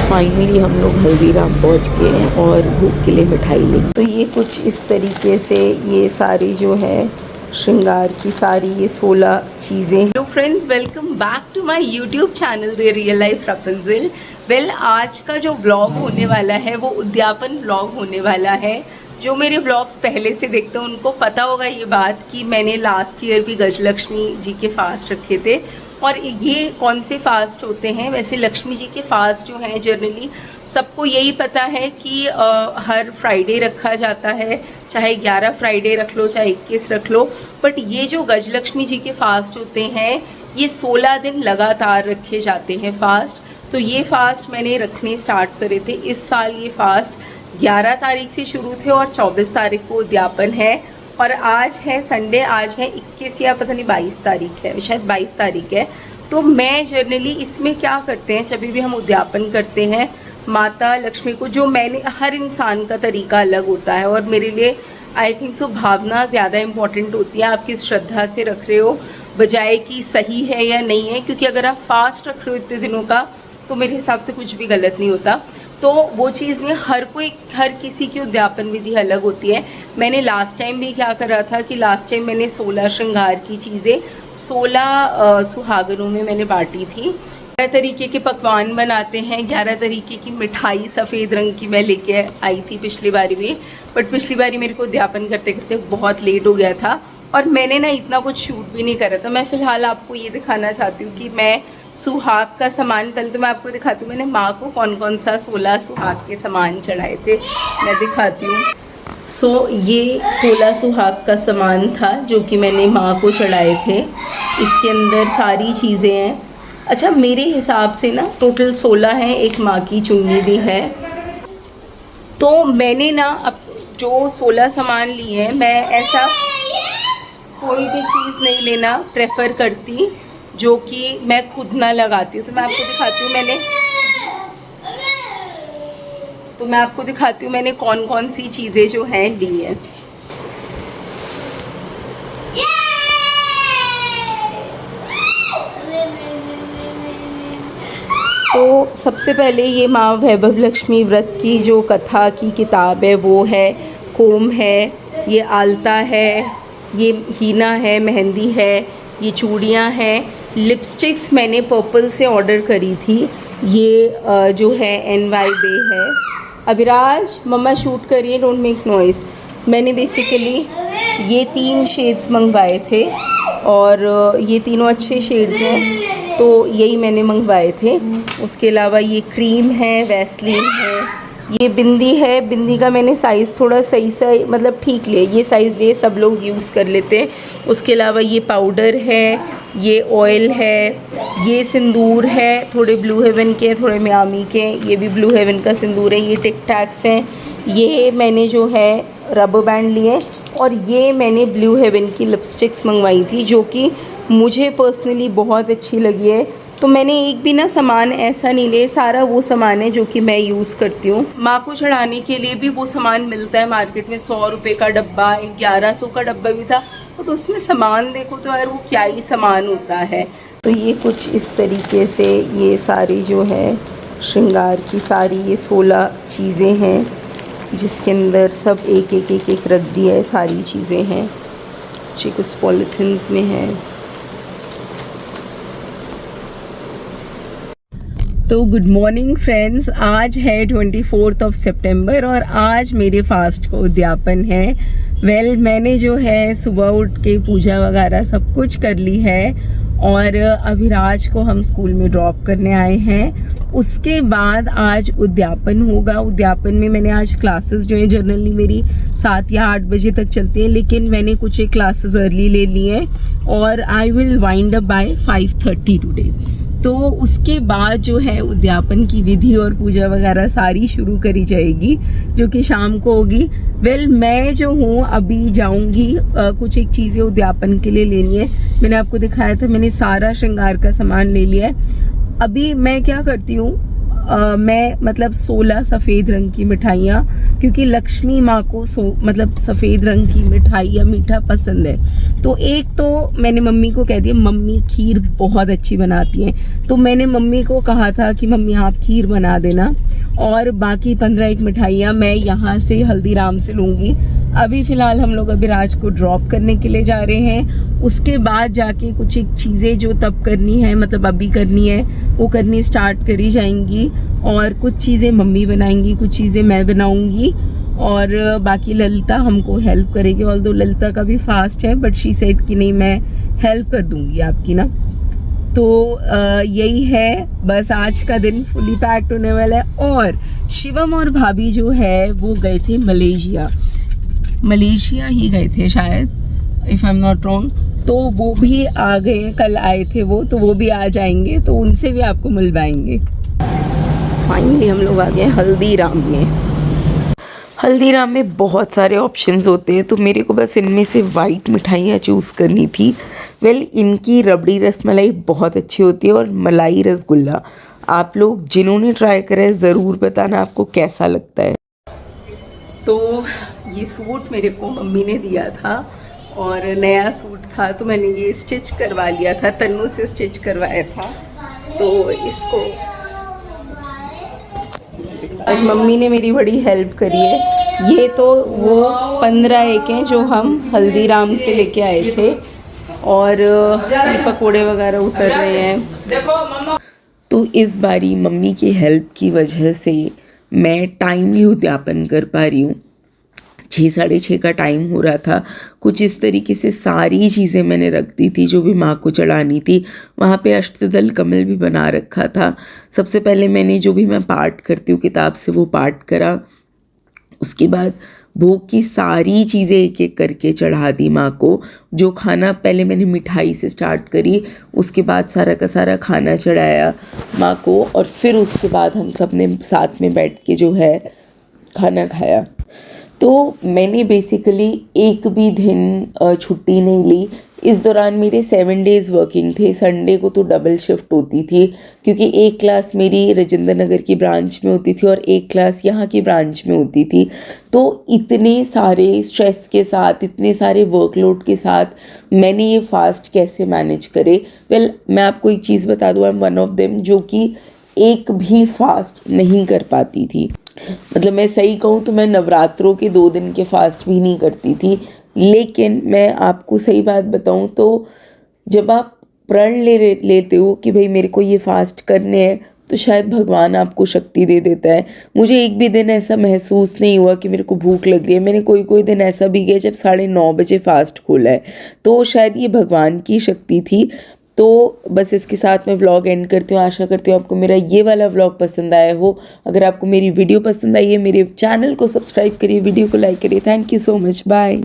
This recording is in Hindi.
फाइनली हम लोग हल्दीराम पहुंच गए हैं और भूख के लिए मिठाई ली। तो ये कुछ इस तरीके से ये सारी जो है श्रृंगार की सारी ये 16 चीज़ें। Hello friends, welcome back to my YouTube channel the real life Rapunzel. Well, आज का जो व्लॉग होने वाला है वो उद्यापन व्लॉग होने वाला है। जो मेरे व्लॉग्स पहले से देखते हैं उनको पता होगा ये बात कि मैंने लास्ट ईयर भी गजलक्ष्मी जी के फास्ट रखे थे। और ये कौन से फास्ट होते हैं? वैसे लक्ष्मी जी के फास्ट जो हैं जनरली सबको यही पता है कि हर फ्राइडे रखा जाता है, चाहे 11 फ्राइडे रख लो चाहे 21 रख लो। बट ये जो गजलक्ष्मी जी के फास्ट होते हैं ये 16 दिन लगातार रखे जाते हैं फास्ट। तो ये फास्ट मैंने रखने स्टार्ट करे थे। इस साल ये फास्ट 11 तारीख से शुरू थे और 24 तारीख को उद्यापन है। और आज है संडे, आज है 21 या पता नहीं 22 तारीख है, शायद 22 तारीख है। तो मैं जनरली इसमें क्या करते हैं, जब भी हम उद्यापन करते हैं माता लक्ष्मी को, जो मैंने हर इंसान का तरीका अलग होता है और मेरे लिए आई थिंक सो भावना ज़्यादा इम्पॉर्टेंट होती है। आप किस श्रद्धा से रख रहे हो बजाय कि सही है या नहीं है, क्योंकि अगर आप फास्ट रख रहे हो इतने दिनों का तो मेरे हिसाब से कुछ भी गलत नहीं होता। तो वो चीज़ नहीं, हर किसी की उद्यापन विधि अलग होती है। मैंने लास्ट टाइम भी क्या करा था कि लास्ट टाइम मैंने 16 श्रृंगार की चीज़ें 16 सुहागनों में मैंने बांटी थी। 11 तरीके के पकवान बनाते हैं, 11 तरीके की मिठाई सफ़ेद रंग की मैं लेके आई थी पिछली बारी भी। बट पिछली बारी मेरे को उद्यापन करते करते बहुत लेट हो गया था और मैंने ना इतना कुछ शूट भी नहीं करा था। मैं फ़िलहाल आपको ये दिखाना चाहती हूँ कि मैं सुहाग का सामान, पहले तो मैं आपको दिखाती हूँ मैंने माँ को कौन कौन सा 16 सुहाग के सामान चढ़ाए थे, मैं दिखाती हूँ। ये 16 सुहाग का सामान था जो कि मैंने माँ को चढ़ाए थे। इसके अंदर सारी चीज़ें हैं। अच्छा, मेरे हिसाब से ना टोटल 16 हैं, एक माँ की चुन्नी भी है। तो मैंने ना अब जो 16 सामान लिए हैं, मैं ऐसा कोई भी चीज़ नहीं लेना प्रेफर करती जो कि मैं खुद ना लगाती हूँ। तो मैं आपको दिखाती हूँ मैंने कौन कौन सी चीज़ें जो हैं ली हैं। तो सबसे पहले ये माँ वैभव लक्ष्मी व्रत की जो कथा की किताब है वो है, कोम है, ये आलता है, ये हीना है, मेहंदी है, ये चूड़ियाँ हैं। लिपस्टिक्स मैंने पर्पल से ऑर्डर करी थी। ये जो है NY बे है। अभिराज मम्मा शूट करिए, डोंट मेक नॉइज़। मैंने बेसिकली ये 3 शेड्स मंगवाए थे और ये तीनों अच्छे शेड्स हैं तो यही मैंने मंगवाए थे। उसके अलावा ये क्रीम है, वैसलीन है, ये बिंदी है। बिंदी का मैंने साइज़ थोड़ा सही मतलब ठीक लिया, ये साइज़ लिए सब लोग यूज़ कर लेते हैं। उसके अलावा ये पाउडर है, ये ऑयल है, ये सिंदूर है, थोड़े ब्लू हेवन के, थोड़े मियामी के। ये भी ब्लू हेवन का सिंदूर है। ये टिक टैक्स हैं। ये मैंने जो है रबर बैंड लिए और ये मैंने ब्लू हेवन की लिपस्टिक्स मंगवाई थी जो कि मुझे पर्सनली बहुत अच्छी लगी है। तो मैंने एक भी ना सामान ऐसा नहीं ले, सारा वो सामान है जो कि मैं यूज़ करती हूँ। माँ को चढ़ाने के लिए भी वो सामान मिलता है मार्केट में, 100 रुपये का डब्बा, 1100 का डब्बा भी था। तो उसमें सामान देखो तो यार वो क्या ही सामान होता है। तो ये कुछ इस तरीके से ये सारी जो है श्रृंगार की सारी ये 16 चीज़ें हैं जिसके अंदर सब एक रख दिया है, सारी चीज़ें हैं। कुछ पॉलीथिन्स में है। तो गुड मॉर्निंग फ्रेंड्स, आज है 24 सितंबर और आज मेरे फास्ट का उद्यापन है। वेल, मैंने जो है सुबह उठ के पूजा वगैरह सब कुछ कर ली है और अभिराज को हम स्कूल में ड्रॉप करने आए हैं। उसके बाद आज उद्यापन होगा। उद्यापन में मैंने आज क्लासेस जो है जनरली मेरी 7 या 8 बजे तक चलती है, लेकिन मैंने कुछ एक क्लासेस अर्ली ले ली है और I will wind up by 5:30 today. तो उसके बाद जो है उद्यापन की विधि और पूजा वगैरह सारी शुरू करी जाएगी जो कि शाम को होगी। वेल, मैं जो हूँ अभी जाऊँगी कुछ एक चीज़ें उद्यापन के लिए लेनी है। मैंने आपको दिखाया था मैंने सारा श्रृंगार का सामान ले लिया है। अभी मैं क्या करती हूँ, मैं मतलब 16 सफ़ेद रंग की मिठाइयाँ, क्योंकि लक्ष्मी माँ को मतलब सफ़ेद रंग की मिठाई या मीठा पसंद है। तो एक तो मैंने मम्मी को कह दिया, मम्मी खीर बहुत अच्छी बनाती हैं, तो मैंने मम्मी को कहा था कि मम्मी आप खीर बना देना, और बाकी 15 मिठाइयाँ मैं यहाँ से हल्दीराम से लूँगी। अभी फ़िलहाल हम लोग अभिराज को ड्रॉप करने के लिए जा रहे हैं, उसके बाद जाके कुछ एक चीज़ें जो तब करनी है, मतलब अभी करनी है, वो करनी स्टार्ट करी जाएंगी। और कुछ चीज़ें मम्मी बनाएंगी, कुछ चीज़ें मैं बनाऊंगी, और बाकी ललिता हमको हेल्प करेगी। ऑल्दो ललिता का भी फास्ट है, बट शी सेड कि नहीं मैं हेल्प कर दूंगी आपकी ना। तो यही है, बस आज का दिन फुली पैक्ड होने वाला है। और शिवम और भाभी जो है वो गए थे मलेशिया ही गए थे शायद, if I am not wrong. तो वो भी आ गए, कल आए थे वो, तो वो भी आ जाएंगे, तो उनसे भी आपको मिलवाएंगे। फाइनली हम लोग आ गए हल्दीराम में। हल्दीराम में बहुत सारे ऑप्शंस होते हैं, तो मेरे को बस इनमें से वाइट मिठाइयाँ चूज़ करनी थी। इनकी रबड़ी रसमलाई बहुत अच्छी होती है, और मलाई रसगुल्ला। आप लोग जिन्होंने ट्राई करा है ज़रूर बताना आपको कैसा लगता है। तो ये सूट मेरे को मम्मी ने दिया था, और नया सूट था, तो मैंने ये स्टिच करवा लिया था, तन्नू से स्टिच करवाया था। तो इसको आज मम्मी ने मेरी बड़ी हेल्प करी है। ये तो वो 15 एक हैं जो हम हल्दीराम से लेके आए थे, और पकोड़े वगैरह उतर रहे हैं। तो इस बारी मम्मी की हेल्प की वजह से मैं टाइमली उद्यापन कर पा रही हूँ। 6 साढ़े 6 का टाइम हो रहा था। कुछ इस तरीके से सारी चीज़ें मैंने रख दी थी जो भी माँ को चढ़ानी थी। वहाँ पे अष्टदल कमल भी बना रखा था। सबसे पहले मैंने जो भी मैं पाठ करती हूँ किताब से वो पाठ करा। उसके बाद भोग की सारी चीज़ें एक एक करके चढ़ा दी माँ को। जो खाना पहले मैंने मिठाई से स्टार्ट करी, उसके बाद सारा का सारा खाना चढ़ाया माँ को, और फिर उसके बाद हम सब ने साथ में बैठ के जो है खाना खाया। तो मैंने बेसिकली एक भी दिन छुट्टी नहीं ली। इस दौरान मेरे 7 डेज़ वर्किंग थे। संडे को तो डबल शिफ्ट होती थी, क्योंकि एक क्लास मेरी राजेंद्र नगर की ब्रांच में होती थी और एक क्लास यहाँ की ब्रांच में होती थी। तो इतने सारे स्ट्रेस के साथ, इतने सारे वर्कलोड के साथ मैंने ये फास्ट कैसे मैनेज करे। मैं आपको एक चीज़ बता दूँ, I am one of them जो कि एक भी फास्ट नहीं कर पाती थी। मतलब मैं सही कहूँ तो मैं नवरात्रों के 2 दिन के फास्ट भी नहीं करती थी। लेकिन मैं आपको सही बात बताऊँ तो जब आप प्रण लेते हो कि भाई मेरे को ये फास्ट करने हैं, तो शायद भगवान आपको शक्ति दे देता है। मुझे एक भी दिन ऐसा महसूस नहीं हुआ कि मेरे को भूख लग रही है। मैंने कोई दिन ऐसा भी गया जब 9:30 बजे फास्ट खोला है, तो शायद ये भगवान की शक्ति थी। तो बस इसके साथ मैं व्लॉग एंड करती हूँ। आशा करती हूँ आपको मेरा ये वाला व्लॉग पसंद आया हो। अगर आपको मेरी वीडियो पसंद आई है, मेरे चैनल को सब्सक्राइब करिए, वीडियो को लाइक करिए। Thank you so much, bye.